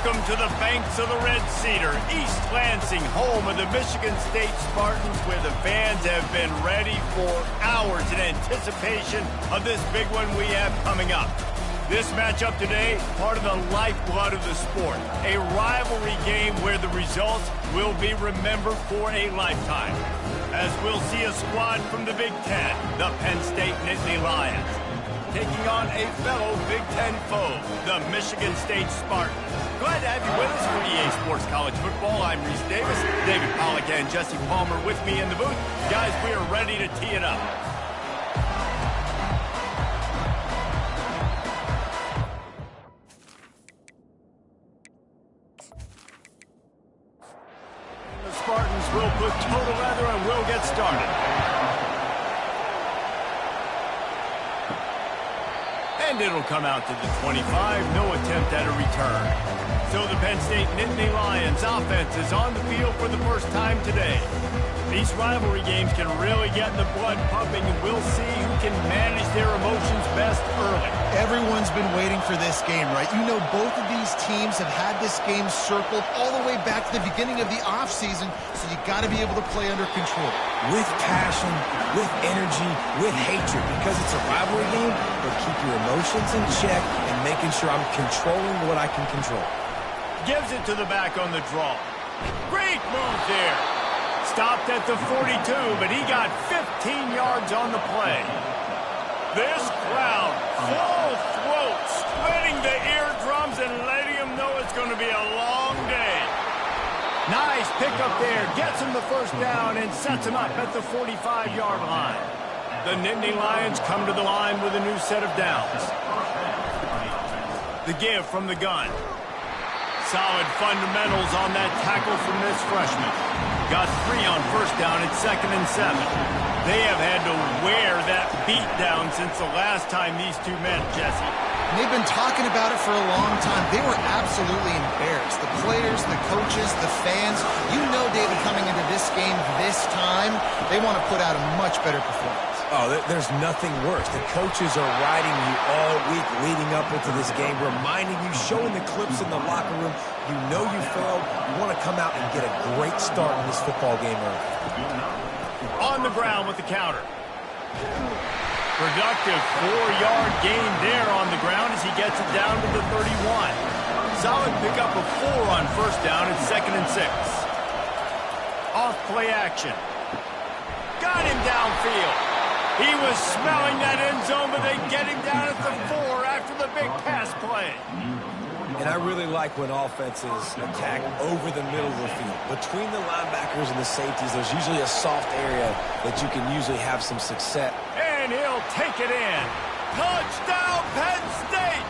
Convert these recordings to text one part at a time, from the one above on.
Welcome to the banks of the Red Cedar, East Lansing, home of the Michigan State Spartans, where the fans have been ready for hours in anticipation of this big one we have coming up. This matchup today, part of the lifeblood of the sport, a rivalry game where the results will be remembered for a lifetime. As we'll see a squad from the Big Ten, the Penn State Nittany Lions, taking on a fellow Big Ten foe, the Michigan State Spartans. Glad to have you with us for EA Sports College Football. I'm Reese Davis, David Pollack and Jesse Palmer with me in the booth. Guys, we are ready to tee it up. The Spartans will put total leather and will get started. And it'll come out to the 25, no attempt at a return. So the Penn State Nittany Lions offense is on the field for the first time today. These rivalry games can really get the blood pumping, and we'll see who can manage their emotions best early. Everyone's been waiting for this game, right? You know, both of these teams have had this game circled all the way back to the beginning of the offseason, so you got to be able to play under control. With passion, with energy, with hatred, because it's a rivalry game, but keep your emotions in check and making sure I'm controlling what I can control. Gives it to the back on the draw. Great move there. Stopped at the 42, but he got 15 yards on the play. This crowd, full throat, splitting the eardrums and letting them know it's going to be a long day. Nice pickup there, gets him the first down and sets him up at the 45-yard line. The Nittany Lions come to the line with a new set of downs. The give from the gun. Solid fundamentals on that tackle from this freshman. Got 3 on first down at 2nd and 7. They have had to wear that beat down since the last time these two met, Jesse. They've been talking about it for a long time. They were absolutely embarrassed. The players, the coaches, the fans. You know, David, coming into this game this time, they want to put out a much better performance. Oh, there's nothing worse. The coaches are riding you all week leading up into this game, reminding you, showing the clips in the locker room. You know you failed. You want to come out and get a great start in this football game early. On the ground with the counter. Productive 4-yard gain there on the ground as he gets it down to the 31. Solid pickup of 4 on first down at 2nd and 6. Off play action. Got him downfield. He was smelling that end zone, but they get him down at the 4 after the big pass play. And I really like when offenses attack over the middle of the field. Between the linebackers and the safeties, there's usually a soft area that you can usually have some success. And he'll take it in. Touchdown, Penn State!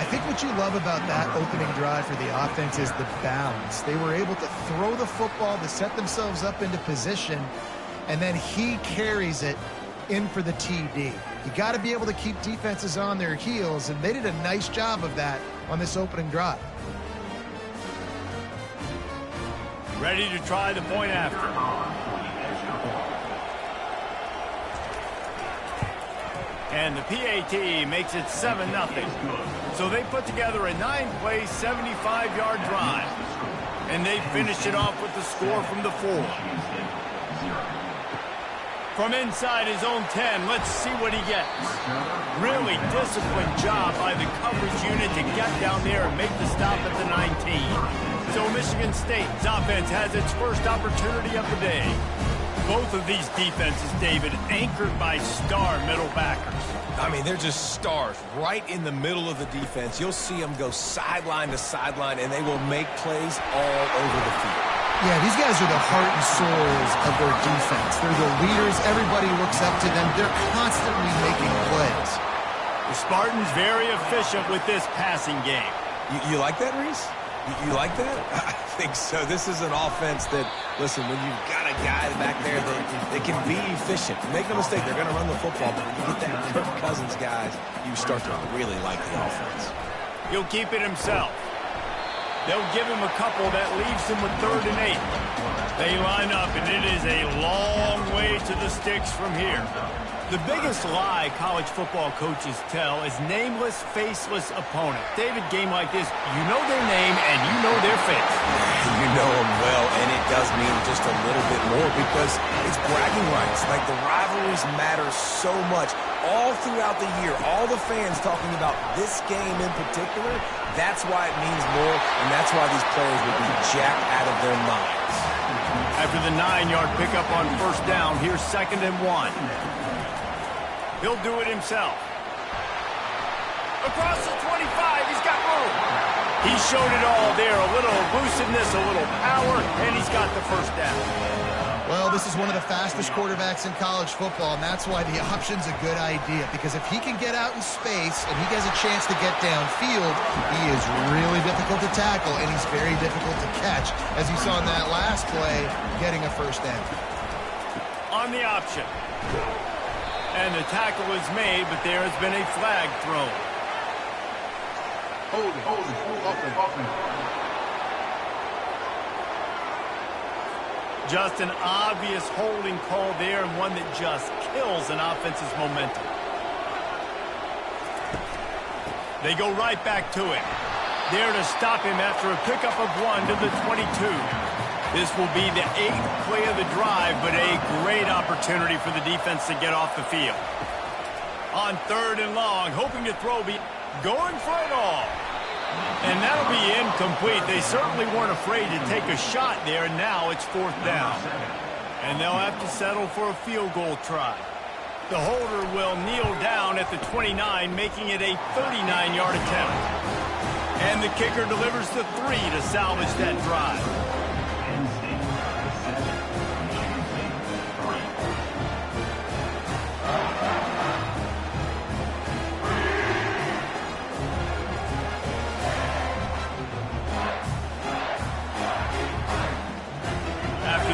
I think what you love about that opening drive for the offense is the balance. They were able to throw the football to set themselves up into position, and then he carries it in for the TD. You got to be able to keep defenses on their heels, and they did a nice job of that on this opening drive. Ready to try the point after. And the PAT makes it 7-0. So they put together a 9-play, 75-yard drive. And they finish it off with the score from the 4. From inside his own 10, let's see what he gets. Really disciplined job by the coverage unit to get down there and make the stop at the 19. So Michigan State's offense has its first opportunity of the day. Both of these defenses, David, anchored by star middle backers. I mean, they're just stars right in the middle of the defense. You'll see them go sideline to sideline, and they will make plays all over the field. Yeah, these guys are the heart and souls of their defense. They're the leaders. Everybody looks up to them. They're constantly making plays. The Spartans very efficient with this passing game. You like that, Reese? You like that? I think so. This is an offense that, listen, when you've got a guy back there that can be efficient. Make no mistake, they're going to run the football, but when you get that Kirk Cousins guys, you start to really like the offense. He'll keep it himself. They'll give him a couple that leaves him with 3rd and 8. They line up, and it is a long way to the sticks from here. The biggest lie college football coaches tell is nameless, faceless opponent. David, game like this, you know their name and you know their face. You know them well, and it does mean just a little bit more because it's bragging rights. Like, the rivalries matter so much. All throughout the year, all the fans talking about this game in particular, that's why it means more, and that's why these players will be jacked out of their minds. After the 9-yard pickup on 1st down, here's 2nd and 1. He'll do it himself. Across the 25, he's got room. He showed it all there, a little elusiveness, a little power, and he's got the 1st down. Well, this is one of the fastest quarterbacks in college football, and that's why the option's a good idea, because if he can get out in space and he gets a chance to get downfield, he is really difficult to tackle, and he's very difficult to catch, as you saw in that last play, getting a 1st down. On the option. And the tackle is made, but there has been a flag thrown. Hold it. Just an obvious holding call there, and one that just kills an offense's momentum. They go right back to it. There to stop him after a pickup of 1 to the 22. This will be the 8th play of the drive, but a great opportunity for the defense to get off the field. On 3rd and long, hoping to throw, going for it all. And that'll be incomplete. They certainly weren't afraid to take a shot there, and now it's 4th down. And they'll have to settle for a field goal try. The holder will kneel down at the 29, making it a 39-yard attempt. And the kicker delivers the 3 to salvage that drive.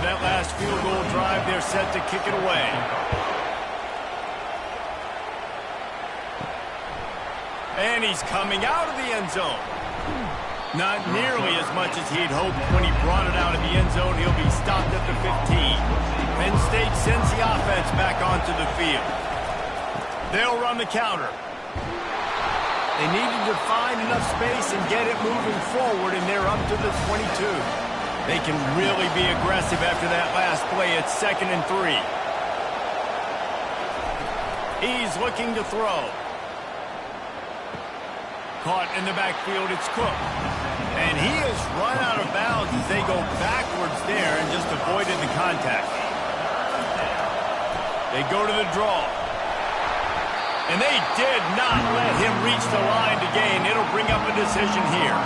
That last field goal drive, they're set to kick it away. And he's coming out of the end zone. Not nearly as much as he'd hoped when he brought it out of the end zone. He'll be stopped at the 15. Penn State sends the offense back onto the field. They'll run the counter. They needed to find enough space and get it moving forward, and they're up to the 22. They can really be aggressive after that last play. It's 2nd and 3. He's looking to throw. Caught in the backfield, it's Cook. And he has run out of bounds as they go backwards there and just avoided the contact. They go to the draw. And they did not let him reach the line to gain. It'll bring up a decision here.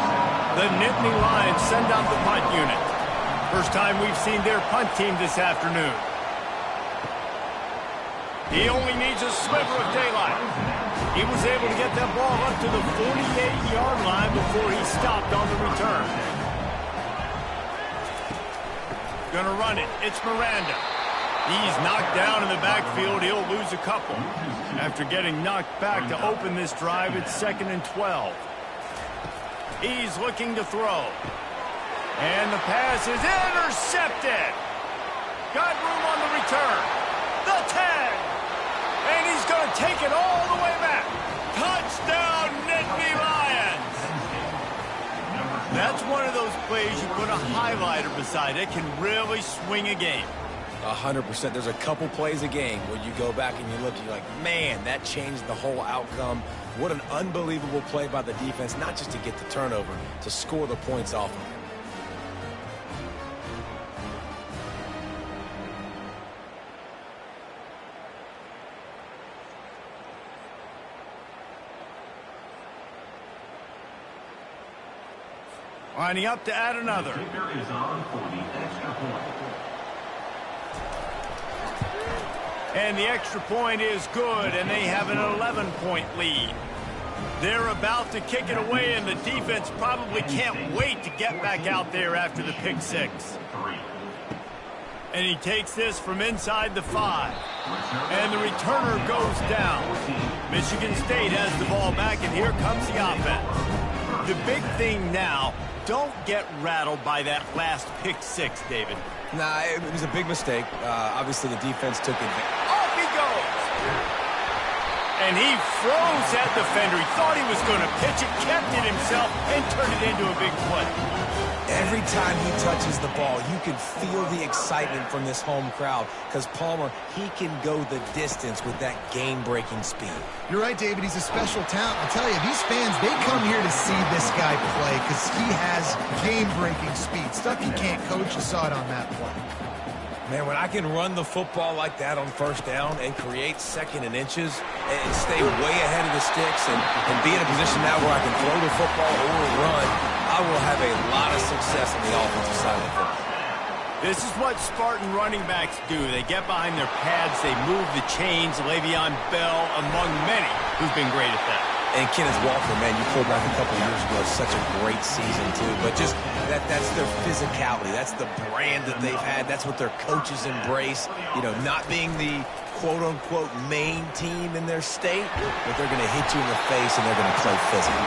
The Nittany Lions send out the punt unit. First time we've seen their punt team this afternoon. He only needs a sliver of daylight. He was able to get that ball up to the 48-yard line before he stopped on the return. Gonna run it. It's Miranda. He's knocked down in the backfield. He'll lose a couple. After getting knocked back to open this drive, it's 2nd and 12. He's looking to throw. And the pass is intercepted. Got room on the return. The 10. And he's going to take it all the way back. Touchdown, Nittany Lions. That's one of those plays you put a highlighter beside. It can really swing a game. 100%. There's a couple plays a game where you go back and you look, you're like, man, that changed the whole outcome. What an unbelievable play by the defense, not just to get the turnover, to score the points off of it. Lining up to add another. Kicker is on for the extra point. And the extra point is good, and they have an 11-point lead. They're about to kick it away, and the defense probably can't wait to get back out there after the pick six. And he takes this from inside the 5. And the returner goes down. Michigan State has the ball back, and here comes the offense. The big thing now, don't get rattled by that last pick six, David. Nah, it was a big mistake. Obviously, the defense took advantage. Off he goes! And he froze that defender. He thought he was going to pitch it, kept it himself, and turned it into a big play. Every time he touches the ball, you can feel the excitement from this home crowd because Palmer, he can go the distance with that game-breaking speed. You're right, David. He's a special talent. I'll tell you, these fans, they come here to see this guy play because he has game-breaking speed. Stuff you can't coach. You saw it on that play. Man, when I can run the football like that on first down and create second and inches and stay way ahead of the sticks and be in a position now where I can throw the football or run, I will have a lot of success on the offensive side of the football. This is what Spartan running backs do. They get behind their pads, they move the chains. Le'Veon Bell, among many, who's been great at that. And Kenneth Walker, man, you pulled back a couple years ago, such a great season, too. But just that's their physicality. That's the brand that they've had. That's what their coaches embrace. You know, not being the quote-unquote main team in their state, but they're going to hit you in the face and they're going to play physical.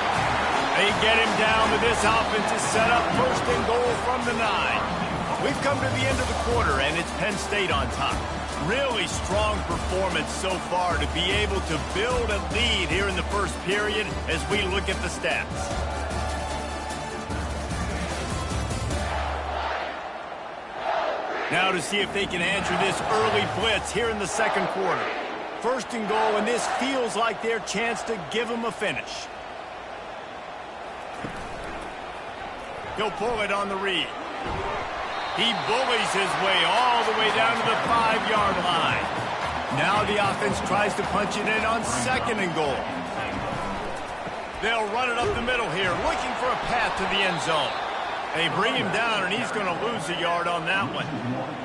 They get him down, but this offense is set up first and goal from the 9. We've come to the end of the quarter, and it's Penn State on top. Really strong performance so far to be able to build a lead here in the first period as we look at the stats. Now to see if they can answer this early blitz here in the second quarter. First and goal, and this feels like their chance to give them a finish. He'll pull it on the read. He bullies his way all the way down to the 5-yard line. Now the offense tries to punch it in on second and goal. They'll run it up the middle here, looking for a path to the end zone. They bring him down, and he's going to lose a yard on that one.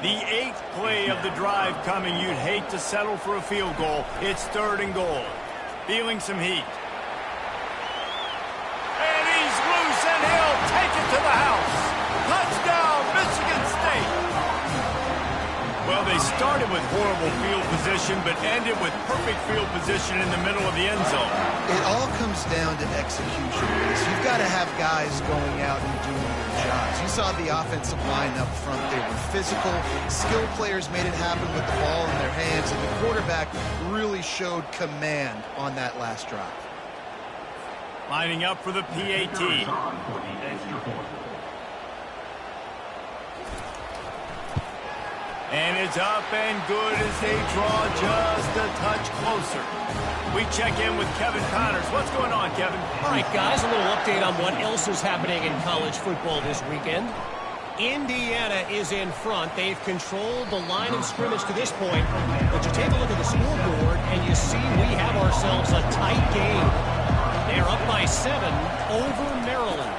The 8th play of the drive coming. You'd hate to settle for a field goal. It's third and goal. Feeling some heat. And he's loose, and he'll take it to the house. Touchdown, Michigan State. Well, they started with horrible field position, but ended with perfect field position in the middle of the end zone. It all comes down to execution. You've got to have guys going out and doing their jobs. You saw the offensive line up front. They were physical. Skilled players made it happen with the ball in their hands, and the quarterback really showed command on that last drive. Lining up for the PAT. And it's up and good as they draw just a touch closer. We check in with Kevin Connors. What's going on, Kevin? All right, guys, a little update on what else is happening in college football this weekend. Indiana is in front. They've controlled the line of scrimmage to this point. But you take a look at the scoreboard, and you see we have ourselves a tight game. They're up by 7 over Maryland.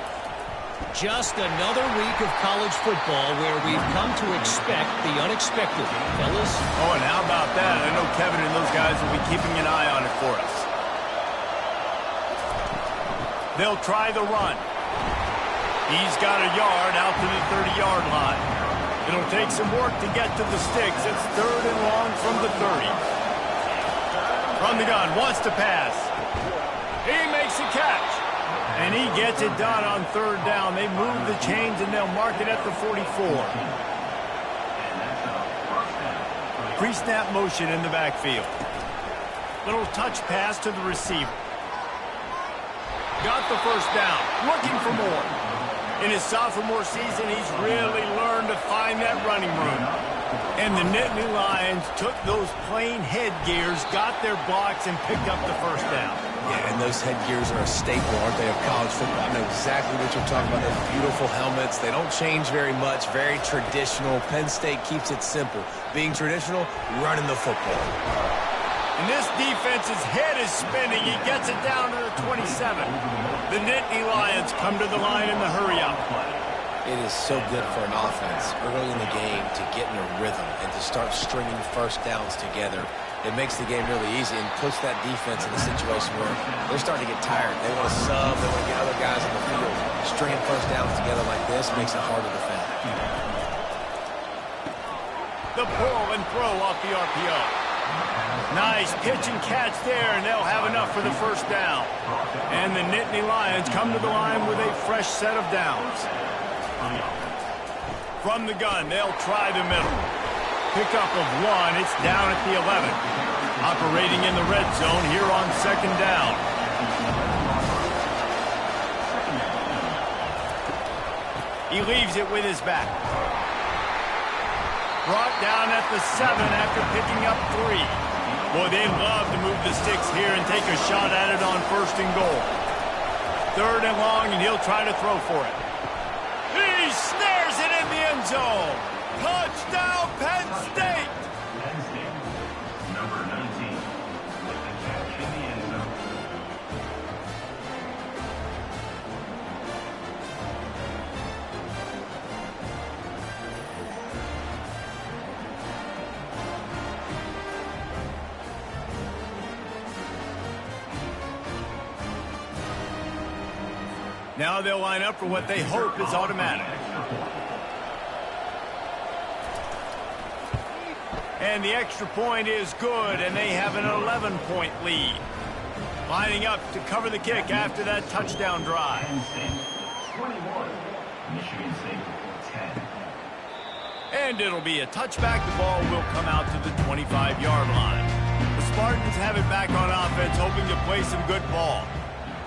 Just another week of college football where we've come to expect the unexpected, fellas. Oh, and how about that? I know Kevin and those guys will be keeping an eye on it for us. They'll try the run. He's got a yard out to the 30-yard line. It'll take some work to get to the sticks. It's third and long from the 30. From the gun, wants to pass. He makes a catch. And he gets it done on third down. They move the chains, and they'll mark it at the 44. Pre-snap motion in the backfield. Little touch pass to the receiver. Got the first down. Looking for more. In his sophomore season, he's really learned to find that running room. And the Nittany Lions took those plain headgears, got their blocks, and picked up the first down. Yeah, and those headgears are a staple, aren't they, of college football? I know exactly what you're talking about. Those beautiful helmets. They don't change very much. Very traditional. Penn State keeps it simple. Being traditional, running the football. And this defense's head is spinning. He gets it down to the 27. The Nittany Lions come to the line in the hurry-up. It is so good for an offense early in the game to get in a rhythm and to start stringing first downs together. It makes the game really easy and puts that defense in a situation where they're starting to get tired. They want to sub. They want to get other guys on the field. Stringing first downs together like this makes it hard to defend. The pull and throw off the RPO. Nice pitch and catch there, and they'll have enough for the first down. And the Nittany Lions come to the line with a fresh set of downs. From the gun, they'll try the middle. Pickup of 1, it's down at the 11. Operating in the red zone here on second down. He leaves it with his back. Brought down at the 7 after picking up 3. Boy, they love to move the sticks here and take a shot at it on first and goal. 3rd and long, and he'll try to throw for it. He snares it in the end zone. Touchdown, Penn State! Penn State, number 19, with the catch in the end zone. Now they'll line up for what they hope is automatic. And the extra point is good, and they have an 11-point lead. Lining up to cover the kick after that touchdown drive. Penn State, 21, Michigan State, 10. And it'll be a touchback. The ball will come out to the 25-yard line. The Spartans have it back on offense, hoping to play some good ball.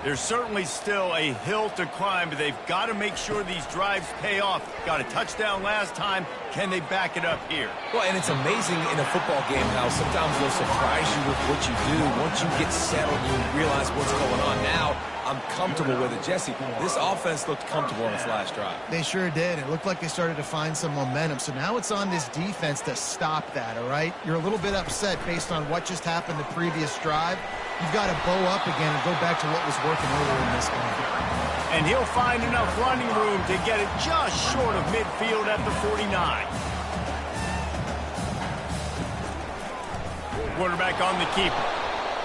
There's certainly still a hill to climb, but they've got to make sure these drives pay off. Got a touchdown last time. Can they back it up here? Well, and it's amazing in a football game how sometimes they'll surprise you with what you do. Once you get settled, you realize what's going on. Now, I'm comfortable with it. Jesse, this offense looked comfortable on its last drive. They sure did. It looked like they started to find some momentum. So now it's on this defense to stop that, all right? You're a little bit upset based on what just happened the previous drive. You've got to bow up again and go back to what was working earlier in this game. And he'll find enough running room to get it just short of midfield at the 49. Quarterback on the keeper.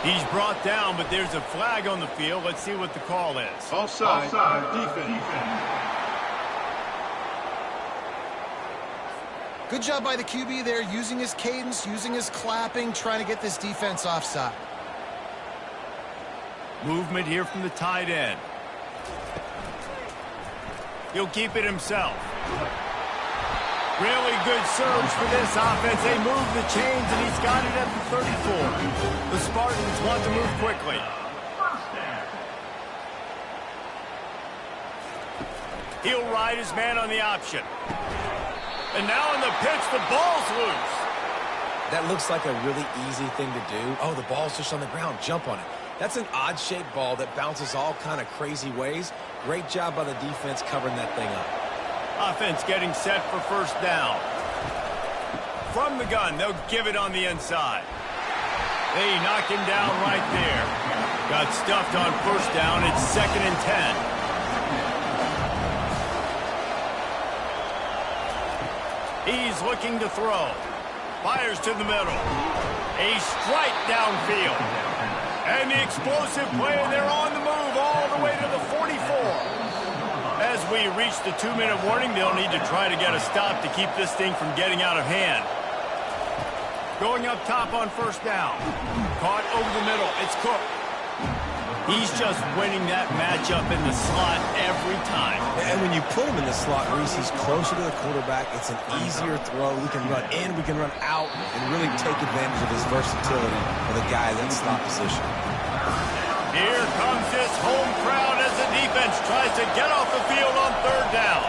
He's brought down, but there's a flag on the field. Let's see what the call is. Offside. Defense. Good job by the QB there, using his cadence, using his clapping, trying to get this defense offside. Movement here from the tight end. He'll keep it himself. Really good surge for this offense. They move the chains, and he's got it at the 34. The Spartans want to move quickly. He'll ride his man on the option. And now on the pitch, the ball's loose. That looks like a really easy thing to do. Oh, the ball's just on the ground. Jump on it. That's an odd-shaped ball that bounces all kind of crazy ways. Great job by the defense covering that thing up. Offense getting set for first down. From the gun, they'll give it on the inside. They knock him down right there. Got stuffed on first down. It's 2nd and 10. He's looking to throw. Fires to the middle. A strike downfield. And the explosive play, and they're on the move all the way to the 44. As we reach the 2-minute warning, they'll need to try to get a stop to keep this thing from getting out of hand. Going up top on first down. Caught over the middle. It's Cook. He's just winning that matchup in the slot every time. And when you put him in the slot, Reese, he's closer to the quarterback. It's an easier throw. We can run in, we can run out, and really take advantage of his versatility for the guy in that slot position. Here comes this home crowd as the defense tries to get off the field on third down.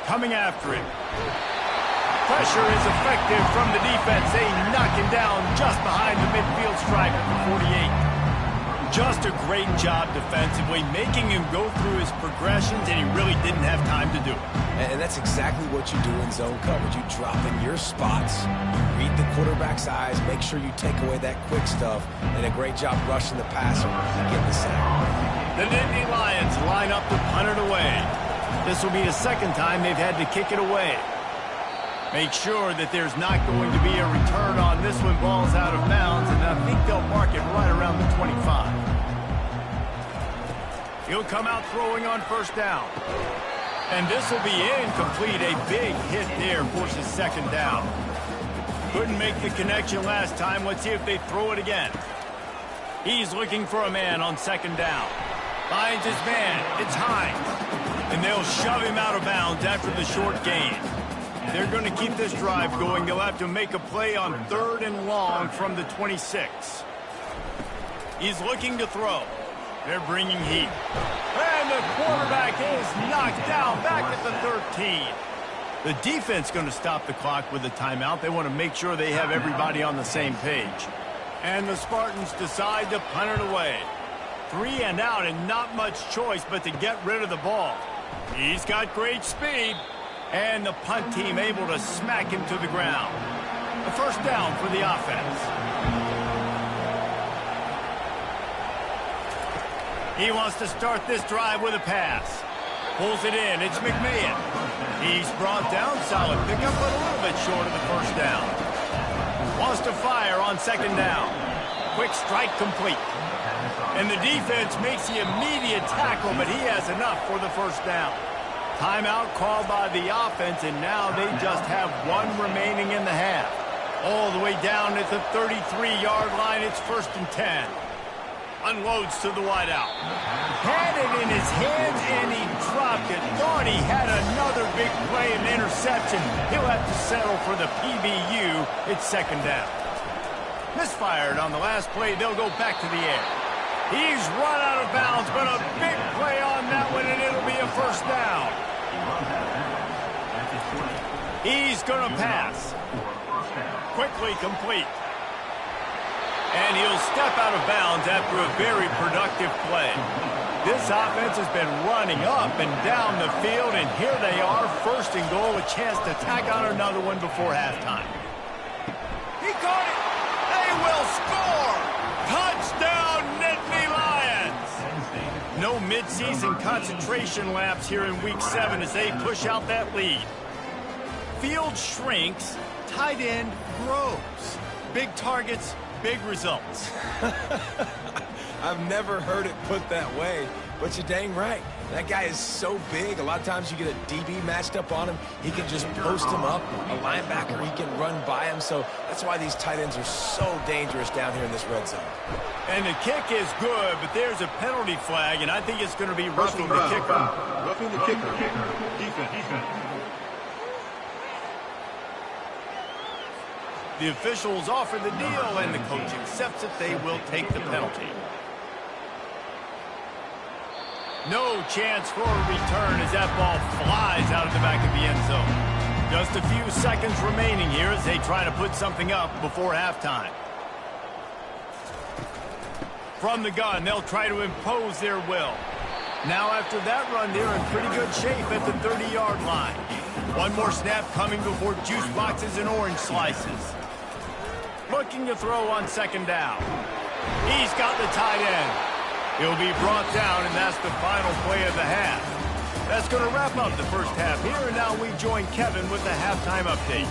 Coming after him. Pressure is effective from the defense. They knock him down just behind the midfield stripe at the 48. Just a great job defensively, making him go through his progressions, and he really didn't have time to do it. And that's exactly what you do in zone coverage. You drop in your spots, you read the quarterback's eyes, make sure you take away that quick stuff, and a great job rushing the passer and getting the sack. The Nittany Lions line up to punt it away. This will be the second time they've had to kick it away. Make sure that there's not going to be a return on this one. Ball's out of bounds, and I think they'll mark it right around the 25. He'll come out throwing on first down. And this will be incomplete. A big hit there forces second down. Couldn't make the connection last time. Let's see if they throw it again. He's looking for a man on second down. Finds his man. It's Hines. And they'll shove him out of bounds after the short gain. They're going to keep this drive going. They'll have to make a play on 3rd and long from the 26. He's looking to throw. They're bringing heat. And the quarterback is knocked down back at the 13. The defense going to stop the clock with a timeout. They want to make sure they have everybody on the same page. And the Spartans decide to punt it away. 3 and out and not much choice but to get rid of the ball. He's got great speed. And the punt team able to smack him to the ground. A first down for the offense. He wants to start this drive with a pass. Pulls it in. It's McMahon. He's brought down. Solid pickup, but a little bit short of the first down. Wants to fire on second down. Quick strike complete. And the defense makes the immediate tackle, but he has enough for the first down. Timeout called by the offense, and now they just have 1 remaining in the half. All the way down at the 33-yard line. It's 1st and 10. Unloads to the wideout. Had it in his hands, and he dropped it. Thought he had another big play and interception. He'll have to settle for the PBU. It's 2nd down. Misfired on the last play. They'll go back to the air. He's run out of bounds, but a big play on that one, and it'll be a first down. He's going to pass. Quickly complete. And he'll step out of bounds after a very productive play. This offense has been running up and down the field, and here they are, 1st and goal, a chance to tack on another one before halftime. He caught it. They will score. Touchdown, Nittany Lions. No midseason concentration laps here in Week 7 as they push out that lead. Field shrinks, tight end grows. Big targets, big results. I've never heard it put that way, but you're dang right. That guy is so big. A lot of times you get a DB matched up on him. He can just post him up. A linebacker, he can run by him. So that's why these tight ends are so dangerous down here in this red zone. And the kick is good, but there's a penalty flag, and I think it's going to be roughing the kicker. Roughing the kicker. Defense. The officials offer the deal, and the coach accepts it. They will take the penalty. No chance for a return as that ball flies out of the back of the end zone. Just a few seconds remaining here as they try to put something up before halftime. From the gun, they'll try to impose their will. Now after that run, they're in pretty good shape at the 30-yard line. One more snap coming before juice boxes and orange slices. Looking to throw on 2nd down. He's got the tight end. He'll be brought down, and that's the final play of the half. That's going to wrap up the first half here, and now we join Kevin with the halftime update.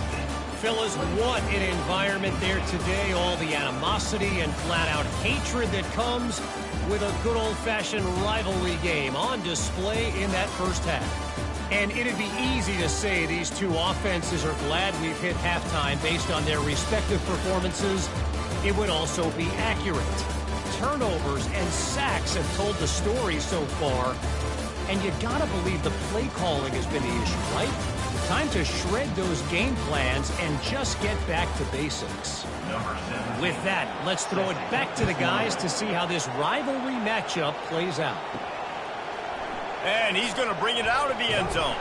Fellas, what an environment there today. All the animosity and flat-out hatred that comes with a good old-fashioned rivalry game on display in that first half. And it'd be easy to say these two offenses are glad we've hit halftime based on their respective performances. It would also be accurate. Turnovers and sacks have told the story so far. And you gotta believe the play calling has been the issue, right? Time to shred those game plans and just get back to basics. With that, let's throw it back to the guys to see how this rivalry matchup plays out. And he's going to bring it out of the end zone.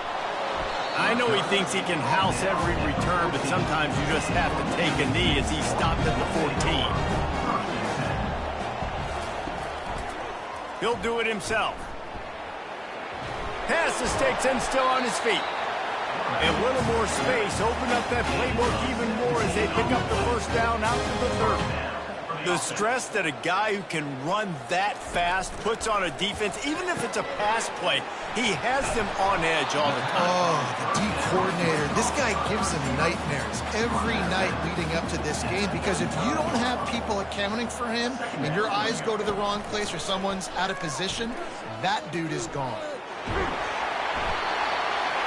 I know he thinks he can house every return, but sometimes you just have to take a knee as he stopped at the 14. He'll do it himself. Pass the sticks and still on his feet. A little more space. Open up that playbook even more as they pick up the first down out to the 30. The stress that a guy who can run that fast puts on a defense, even if it's a pass play, he has them on edge all the time. Oh, the D coordinator. This guy gives them nightmares every night leading up to this game, because if you don't have people accounting for him and your eyes go to the wrong place or someone's out of position, that dude is gone.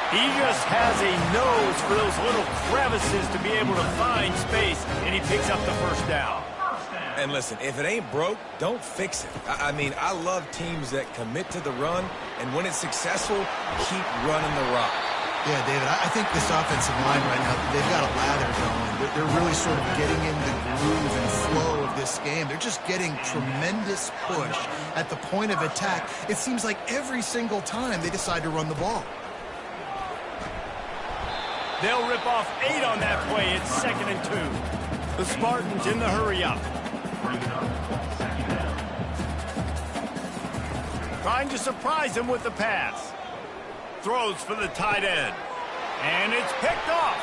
He just has a nose for those little crevices to be able to find space, and he picks up the first down. And listen, if it ain't broke, don't fix it. I mean, I love teams that commit to the run, and when it's successful, keep running the rock. Yeah, David, I think this offensive line right now, they've got a lather going. They're really sort of getting in the groove and flow of this game. They're just getting tremendous push at the point of attack. It seems like every single time they decide to run the ball. They'll rip off 8 on that play. It's 2nd and 2. The Spartans in the hurry-up. Trying to surprise him with the pass. Throws for the tight end. And it's picked off.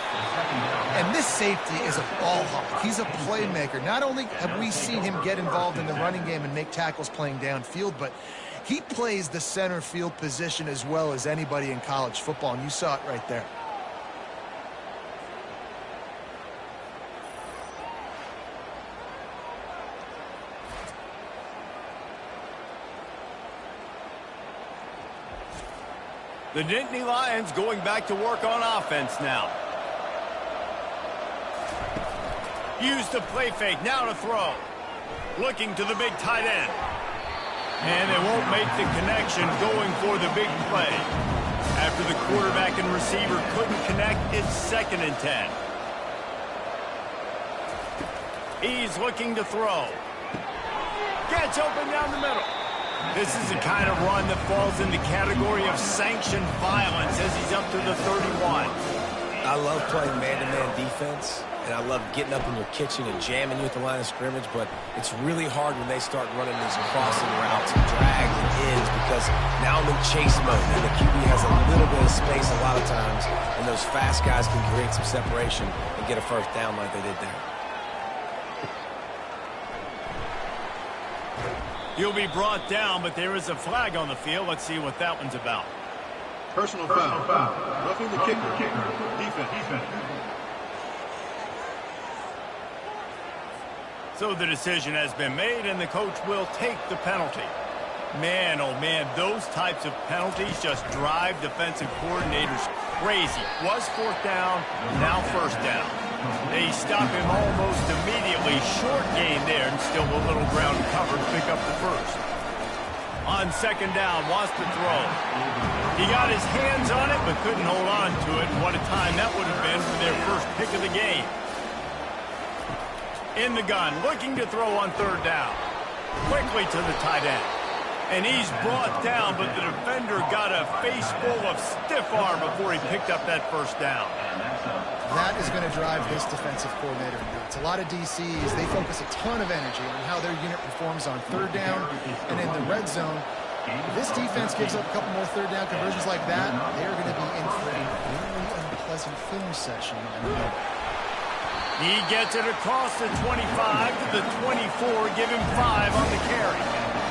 And this safety is a ball hawk. He's a playmaker. Not only have we seen him get involved in the running game and make tackles playing downfield, but he plays the center field position as well as anybody in college football, and you saw it right there. The Nittany Lions going back to work on offense now. Use the play fake, now to throw. Looking to the big tight end. And they won't make the connection going for the big play. After the quarterback and receiver couldn't connect, it's 2nd and 10. He's looking to throw. Gets open down the middle. This is the kind of run that falls in the category of sanctioned violence as he's up to the 31. I love playing man-to-man defense, and I love getting up in your kitchen and jamming you at the line of scrimmage, but it's really hard when they start running these crossing routes and drags and ends because now I'm in chase mode, and the QB has a little bit of space a lot of times, and those fast guys can create some separation and get a first down like they did there. He'll be brought down, but there is a flag on the field. Let's see what that one's about. Personal foul. Roughing the kicker. Defense. So the decision has been made, and the coach will take the penalty. Man, oh man, those types of penalties just drive defensive coordinators crazy. Was 4th down, now 1st down. They stop him almost immediately. Short gain there, and still a little ground cover to pick up the first. On 2nd down, wants to throw. He got his hands on it, but couldn't hold on to it. What a time that would have been for their first pick of the game. In the gun, looking to throw on 3rd down. Quickly to the tight end. And he's brought down, but the defender got a face full of stiff arm before he picked up that 1st down. That is going to drive this defensive coordinator nuts. A lot of DCs, they focus a ton of energy on how their unit performs on 3rd down and in the red zone. If this defense gives up a couple more 3rd down conversions like that, they're going to be in for a very unpleasant film session. He gets it across the 25 to the 24, give him 5 on the carry.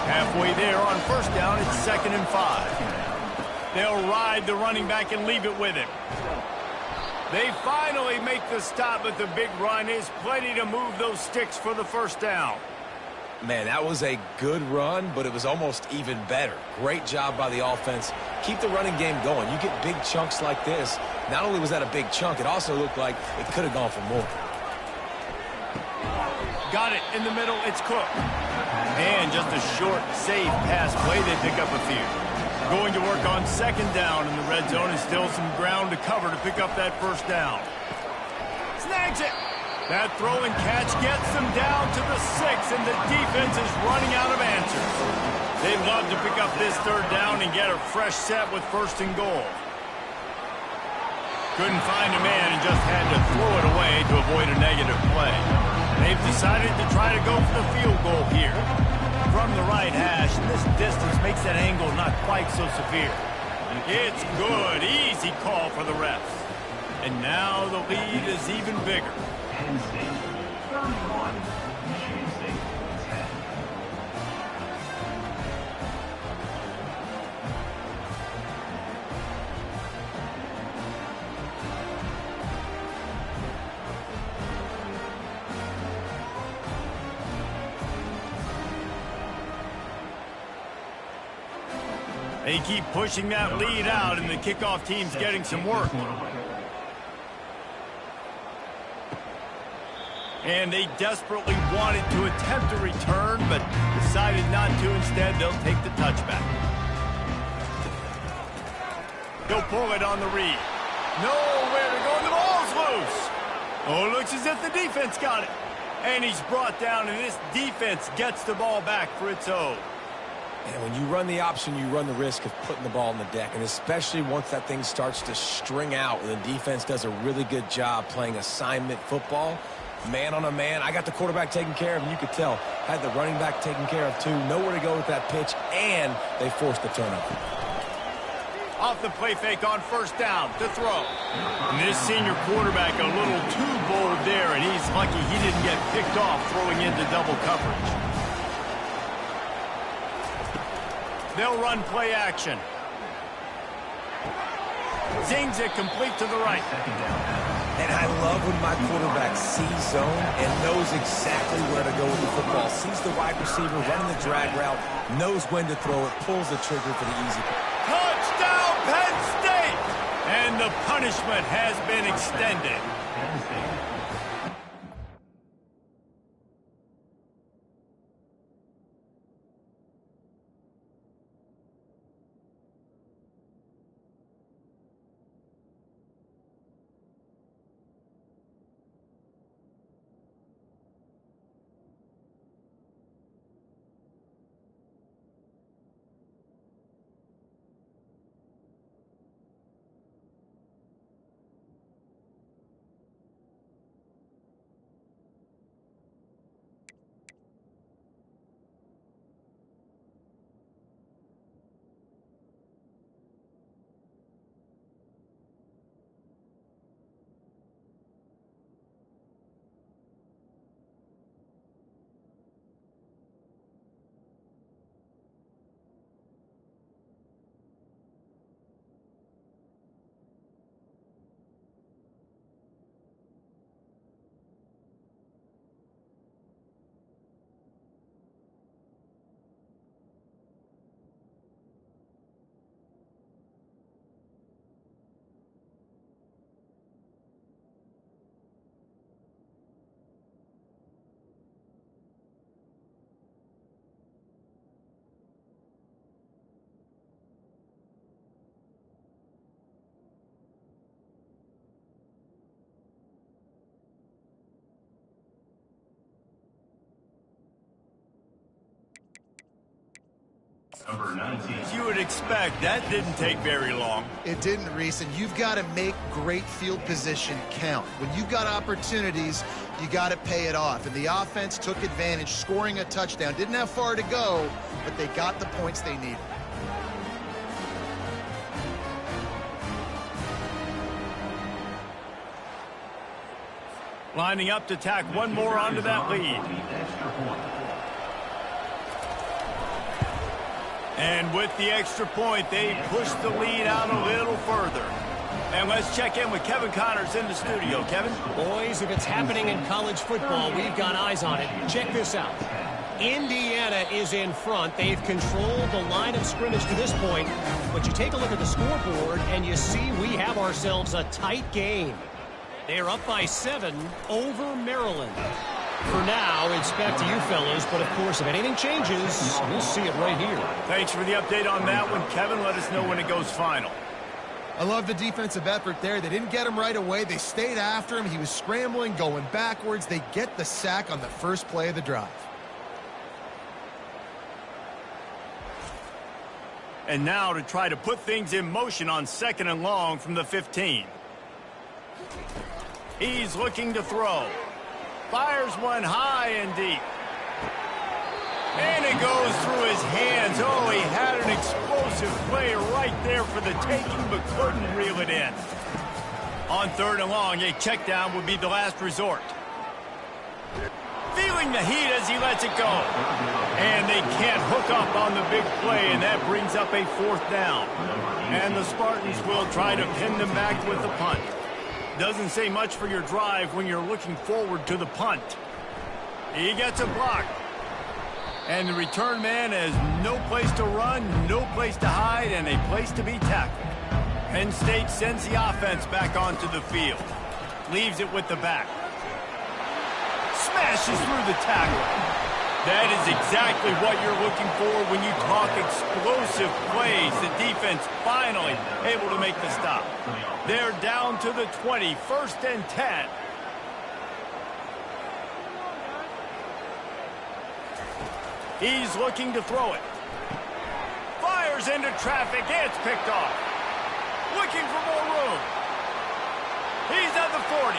Halfway there on 1st down, it's 2nd and 5. They'll ride the running back and leave it with him. They finally make the stop, but the big run is plenty to move those sticks for the 1st down. Man, that was a good run, but it was almost even better. Great job by the offense. Keep the running game going. You get big chunks like this. Not only was that a big chunk, it also looked like it could have gone for more. Got it in the middle. It's Cook. And just a short, safe pass play. They pick up a few. Going to work on 2nd down in the red zone, and still some ground to cover to pick up that 1st down. Snags it. That throw and catch gets them down to the 6, and the defense is running out of answers. They'd love to pick up this 3rd down and get a fresh set with 1st and goal. Couldn't find a man and just had to throw it away to avoid a negative play. They've decided to try to go for the field goal here. From the right hash, and this distance makes that angle not quite so severe. It's good. Easy call for the refs. And now the lead is even bigger. Penn State 31, Michigan State 10. They keep pushing that lead out, and the kickoff team's getting some work. And they desperately wanted to attempt a return, but decided not to. Instead, they'll take the touchback. He'll pull it on the read. Nowhere to go, and the ball's loose. Oh, it looks as if the defense got it. And he's brought down, and this defense gets the ball back for its own. And when you run the option, you run the risk of putting the ball on the deck, and especially once that thing starts to string out, and the defense does a really good job playing assignment football, man on a man. I got the quarterback taken care of, and you could tell. Had the running back taken care of, too. Nowhere to go with that pitch, and they forced the turnover. Off the play fake on first down to throw. And this senior quarterback a little too bold there, and he's lucky he didn't get picked off throwing into double coverage. They'll run play action. Zings it complete to the right. And I love when my quarterback sees zone and knows exactly where to go with the football. Sees the wide receiver running the drag route, knows when to throw it, pulls the trigger for the easy pick. Touchdown, Penn State! And the punishment has been extended. Number 19. As you would expect, that didn't take very long. It didn't, Reese, and you've got to make great field position count. When you've got opportunities, you got to pay it off. And the offense took advantage, scoring a touchdown. Didn't have far to go, but they got the points they needed. Lining up to tack one more onto that lead. And with the extra point, they push the lead out a little further. And let's check in with Kevin Connors in the studio. Kevin? Boys, if it's happening in college football, we've got eyes on it. Check this out. Indiana is in front. They've controlled the line of scrimmage to this point. But you take a look at the scoreboard, and you see we have ourselves a tight game. They're up by 7 over Maryland. For now, it's back to you fellas, but of course, if anything changes, we'll see it right here. Thanks for the update on that one, Kevin. Let us know when it goes final. I love the defensive effort there. They didn't get him right away. They stayed after him. He was scrambling, going backwards. They get the sack on the first play of the drive. And now to try to put things in motion on 2nd and long from the 15. He's looking to throw. Fires one high and deep. And it goes through his hands. Oh, he had an explosive play right there for the taking, but couldn't reel it in. On 3rd and long, a check down would be the last resort. Feeling the heat as he lets it go. And they can't hook up on the big play, and that brings up a 4th down. And the Spartans will try to pin them back with the punt. Doesn't say much for your drive when you're looking forward to the punt. He gets a block. And the return man has no place to run, no place to hide, and a place to be tackled. Penn State sends the offense back onto the field. Leaves it with the back. Smashes through the tackle. That is exactly what you're looking for when you talk explosive plays. The defense finally able to make the stop. They're down to the 20, 1st and 10. He's looking to throw it. Fires into traffic. It's picked off. Looking for more room. He's at the 40.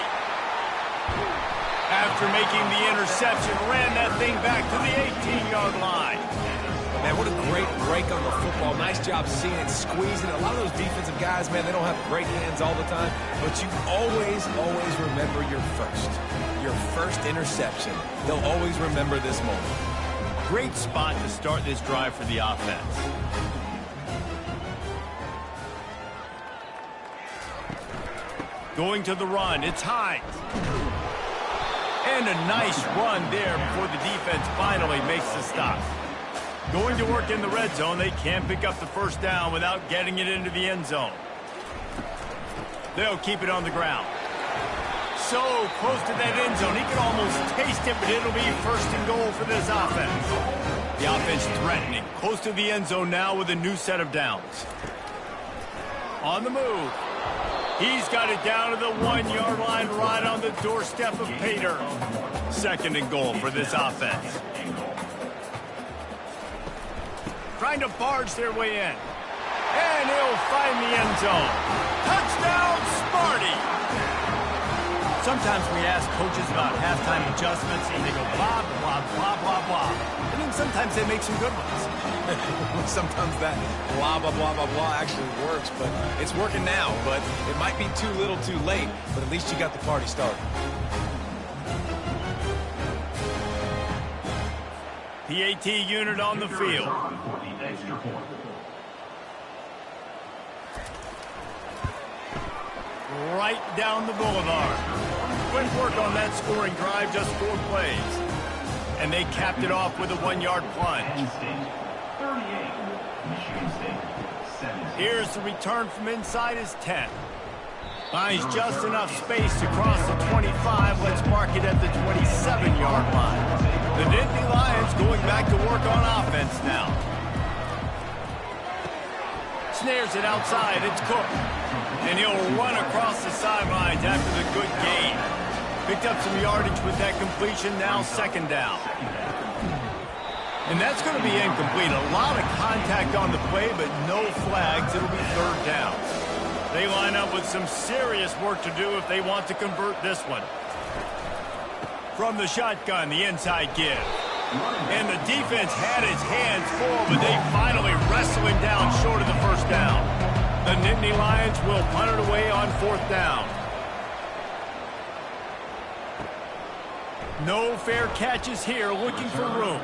After making the interception, ran that thing back to the 18-yard line. Man, what a great break on the football. Nice job seeing it, squeezing it. A lot of those defensive guys, man, they don't have great hands all the time, but you always remember your first interception. They'll always remember this moment. Great spot to start this drive for the offense. Going to the run, it's Hines. And a nice run there before the defense finally makes the stop. Going to work in the red zone, they can't pick up the first down without getting it into the end zone. They'll keep it on the ground. So close to that end zone, he can almost taste it, but it'll be 1st and goal for this offense. The offense threatening, close to the end zone now with a new set of downs. On the move. He's got it down to the 1-yard line right on the doorstep of Pater. 2nd and goal for this offense. Trying to barge their way in. And he'll find the end zone. Touchdown, Sparty! Sometimes we ask coaches about halftime adjustments, and they go blah, blah, blah, blah, blah. And then sometimes they make some good ones. Sometimes that blah, blah, blah, blah, blah actually works, but it's working now. But it might be too little too late, but at least you got the party started. PAT unit on the field. Right down the boulevard. Quick work on that scoring drive, just 4 plays. And they capped it off with a 1-yard plunge. Here's the return from inside his 10. Finds just enough space to cross the 25. Let's mark it at the 27-yard line. The Nittany Lions going back to work on offense now. Snares it outside. It's Cook. And he'll run across the sidelines after the good gain. Picked up some yardage with that completion. Now 2nd down. And that's going to be incomplete. A lot of contact on the play, but no flags. It'll be 3rd down. They line up with some serious work to do if they want to convert this one. From the shotgun, the inside give. And the defense had his hands full, but they finally wrestle him down short of the 1st down. The Nittany Lions will punt it away on 4th down. No fair catches here, looking for room.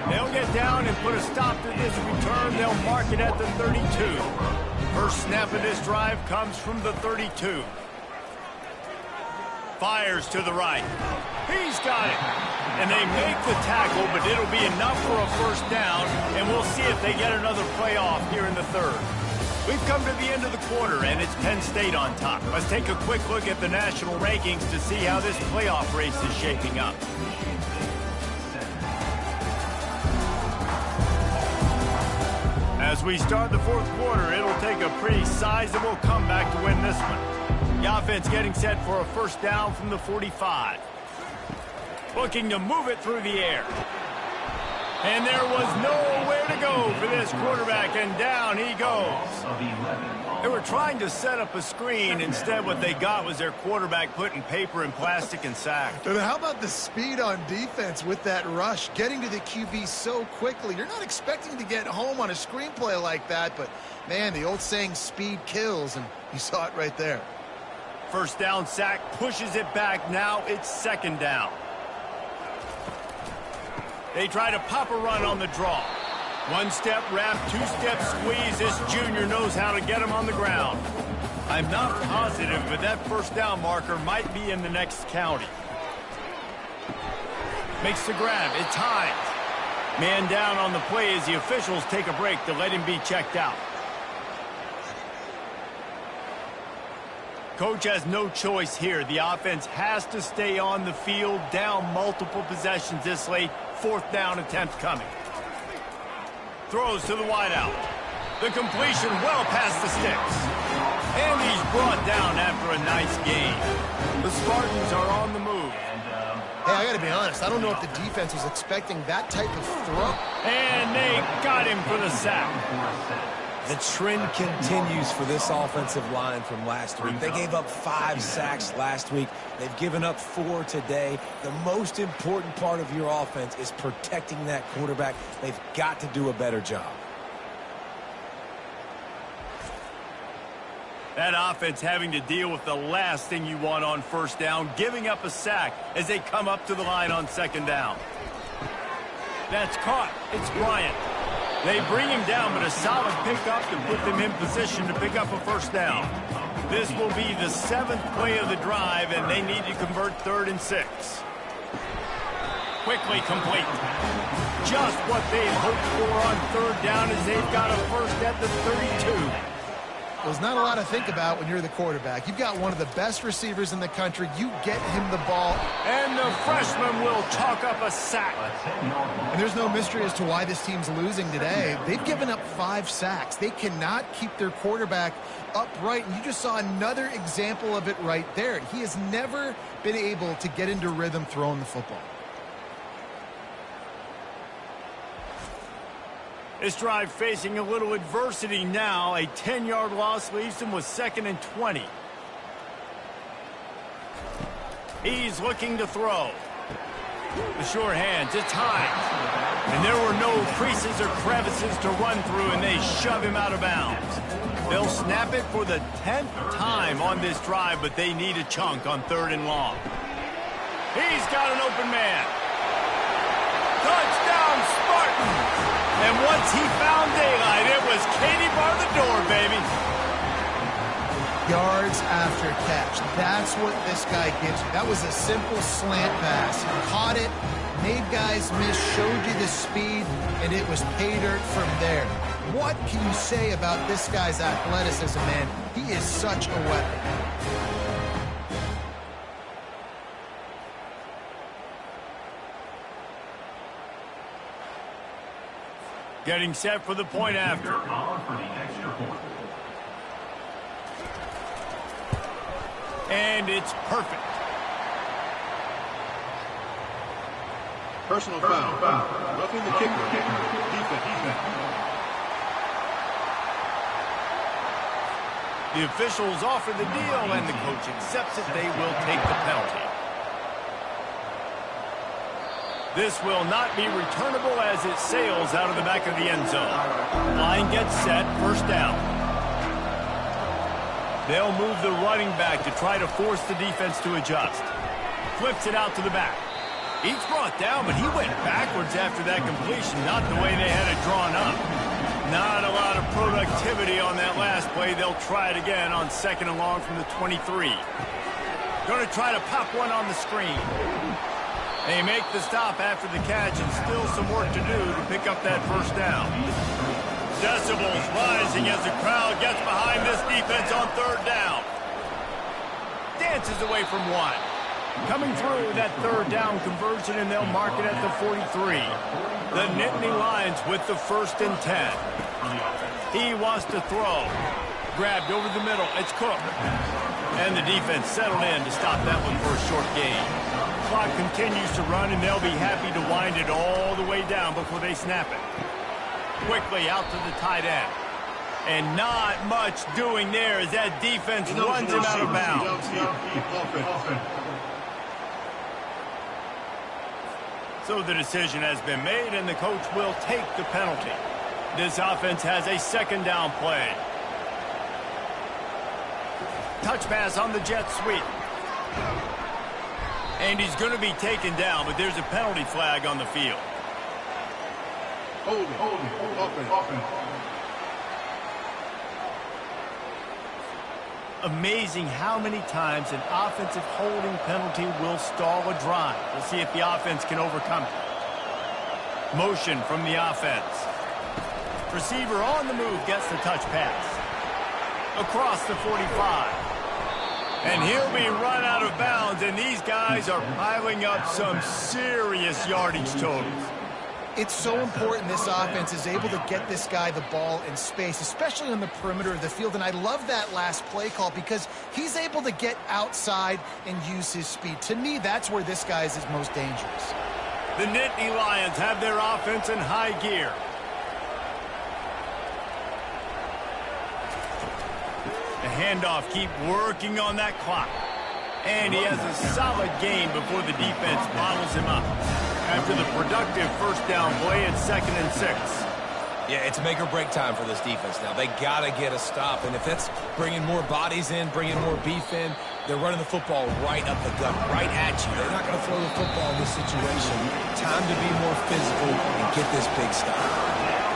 They'll get down and put a stop to this return. They'll mark it at the 32. First snap of this drive comes from the 32. Fires to the right. He's got it. And they make the tackle, but it'll be enough for a 1st down, and we'll see if they get another playoff here in the 3rd. We've come to the end of the quarter, and it's Penn State on top. Let's take a quick look at the national rankings to see how this playoff race is shaping up. As we start the 4th quarter, it'll take a pretty sizable comeback to win this one. The offense getting set for a 1st down from the 45. Looking to move it through the air. And there was nowhere to go for this quarterback, and down he goes. They were trying to set up a screen. Instead, what they got was their quarterback putting paper in plastic and sacked. And how about the speed on defense with that rush, getting to the QB so quickly? You're not expecting to get home on a screenplay like that, but, man, the old saying, speed kills, and you saw it right there. 1st down sack, pushes it back. Now it's 2nd down. They try to pop a run on the draw. 1-step wrap, 2-step squeeze. This junior knows how to get him on the ground. I'm not positive, but that 1st down marker might be in the next county. Makes the grab. It's Hines. Man down on the play as the officials take a break to let him be checked out. Coach has no choice here. The offense has to stay on the field, down multiple possessions this late. Fourth down attempt coming. Throws to the wideout. The completion well past the sticks. And he's brought down after a nice gain. The Spartans are on the move. Hey, I got to be honest. I don't know if the defense was expecting that type of throw. And they got him for the sack. The trend continues for this offensive line from last week. They gave up 5 sacks last week. They've given up 4 today. The most important part of your offense is protecting that quarterback. They've got to do a better job. That offense having to deal with the last thing you want on first down, giving up a sack as they come up to the line on second down. That's caught. It's Bryant. They bring him down, but a solid pickup to put them in position to pick up a first down. This will be the 7th play of the drive, and they need to convert 3rd and 6. Quickly complete. Just what they've hoped for on 3rd down as they've got a first at the 32. There's not a lot to think about when you're the quarterback. You've got one of the best receivers in the country. You get him the ball. And the freshman will chalk up a sack. And there's no mystery as to why this team's losing today. They've given up 5 sacks. They cannot keep their quarterback upright. And you just saw another example of it right there. He has never been able to get into rhythm throwing the football. This drive facing a little adversity now. A 10-yard loss leaves them with 2nd and 20. He's looking to throw. The sure hands, it's high. And there were no creases or crevices to run through, and they shove him out of bounds. They'll snap it for the 10th time on this drive, but they need a chunk on 3rd and long. He's got an open man. Touchdown, Spartans! And once he found daylight, it was Katie bar the door, baby. Yards after catch. That's what this guy gives you. That was a simple slant pass. He caught it, made guys miss, showed you the speed, and it was pay dirt from there. What can you say about this guy's athleticism, man? He is such a weapon. Getting set for the point after. And it's perfect. Personal foul. Roughing the kicker. Defense. The officials offer the deal, and the coach accepts it. They will take the penalty. This will not be returnable as it sails out of the back of the end zone. Line gets set, first down. They'll move the running back to try to force the defense to adjust. Flips it out to the back. He's brought down, but he went backwards after that completion, not the way they had it drawn up. Not a lot of productivity on that last play. They'll try it again on 2nd and long from the 23. Going to try to pop one on the screen. They make the stop after the catch, and still some work to do to pick up that first down. Decibels rising as the crowd gets behind this defense on 3rd down. Dances away from one. Coming through that 3rd down conversion, and they'll mark it at the 43. The Nittany Lions with the 1st and 10. He wants to throw. Grabbed over the middle. It's Cook. And the defense settled in to stop that one for a short gain. Clock continues to run, and they'll be happy to wind it all the way down before they snap it. Quickly out to the tight end. And not much doing there as that defense runs him out of bounds. So the decision has been made, and the coach will take the penalty. This offense has a 2nd down play. Touch pass on the jet sweep. And he's going to be taken down, but there's a penalty flag on the field. Hold it. Amazing how many times an offensive holding penalty will stall a drive. We'll see if the offense can overcome it. Motion from the offense. Receiver on the move gets the touch pass. Across the 45. And he'll be run out of bounds, and these guys are piling up some serious yardage totals. It's so important this offense is able to get this guy the ball in space, especially on the perimeter of the field. And I love that last play call because he's able to get outside and use his speed. To me, that's where this guy is most dangerous. The Nittany Lions have their offense in high gear. The handoff, keep working on that clock. And he has a solid gain before the defense bottles him up. After the productive first down play, it's 2nd and 6. Yeah, it's make or break time for this defense now. They got to get a stop, and if that's bringing more bodies in, bringing more beef in, they're running the football right up the gut, right at you. They're not going to throw the football in this situation. Time to be more physical and get this big stop.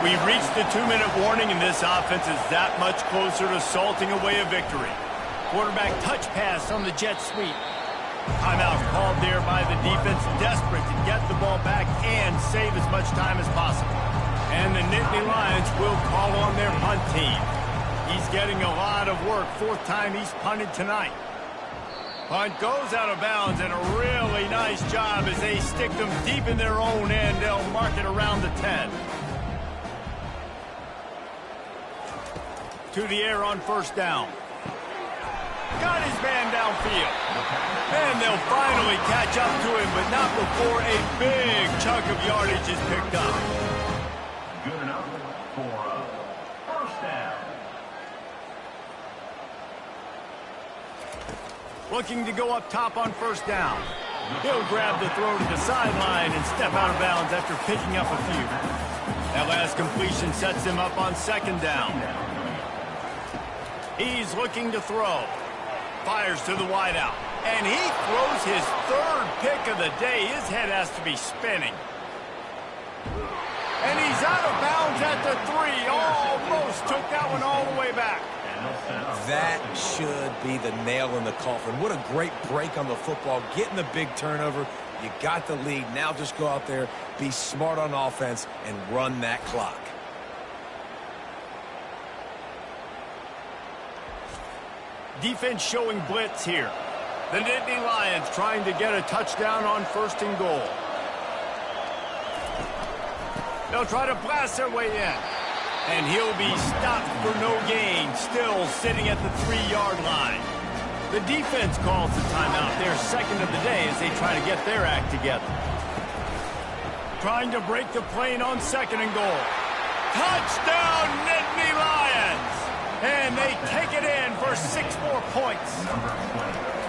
We've reached the 2-minute warning, and this offense is that much closer to salting away a victory. Quarterback touch pass on the jet sweep. Timeout called there by the defense, desperate to get the ball back and save as much time as possible. And the Nittany Lions will call on their punt team. He's getting a lot of work, 4th time he's punted tonight. Punt goes out of bounds, and a really nice job as they stick them deep in their own end. They'll mark it around the 10. To the air on first down. Got his man downfield. And they'll finally catch up to him, but not before a big chunk of yardage is picked up. Good enough for a first down. Looking to go up top on first down. He'll grab the throw to the sideline and step out of bounds after picking up a few. That last completion sets him up on 2nd down. He's looking to throw. Fires to the wideout. And he throws his 3rd pick of the day. His head has to be spinning. And he's out of bounds at the 3. Almost took that one all the way back. That should be the nail in the coffin. What a great break on the football. Getting the big turnover. You got the lead. Now just go out there, be smart on offense, and run that clock. Defense showing blitz here. The Nittany Lions trying to get a touchdown on 1st and goal. They'll try to blast their way in. And he'll be stopped for no gain, still sitting at the 3-yard line. The defense calls the timeout, their 2nd of the day, as they try to get their act together. Trying to break the plane on 2nd and goal. Touchdown, Nittany Lions! And they take it in for 6 more points.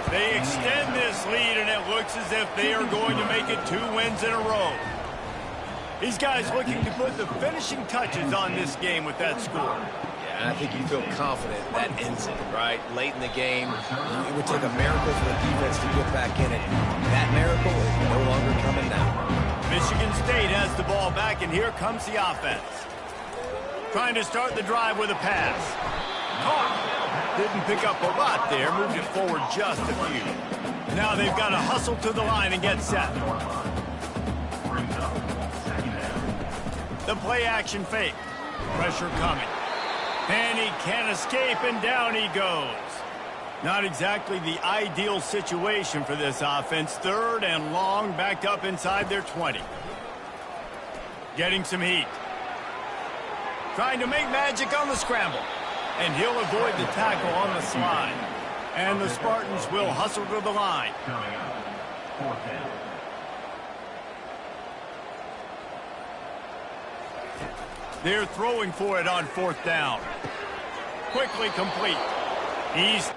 They extend this lead, and it looks as if they are going to make it 2 wins in a row. These guys looking to put the finishing touches on this game with that score. Yeah, I think you feel confident that ends it, right? Late in the game, it would take a miracle for the defense to get back in it. That miracle is no longer coming now. Michigan State has the ball back, and here comes the offense. Trying to start the drive with a pass. Caught. Didn't pick up a lot there. Moved it forward just a few. Now they've got to hustle to the line and get set. The play action fake. Pressure coming. And he can't escape, and down he goes. Not exactly the ideal situation for this offense. 3rd and long, backed up inside their 20. Getting some heat. Trying to make magic on the scramble. And he'll avoid the tackle on the slide. And the Spartans will hustle to the line. Coming up, 4th down. They're throwing for it on 4th down. Quickly complete. He's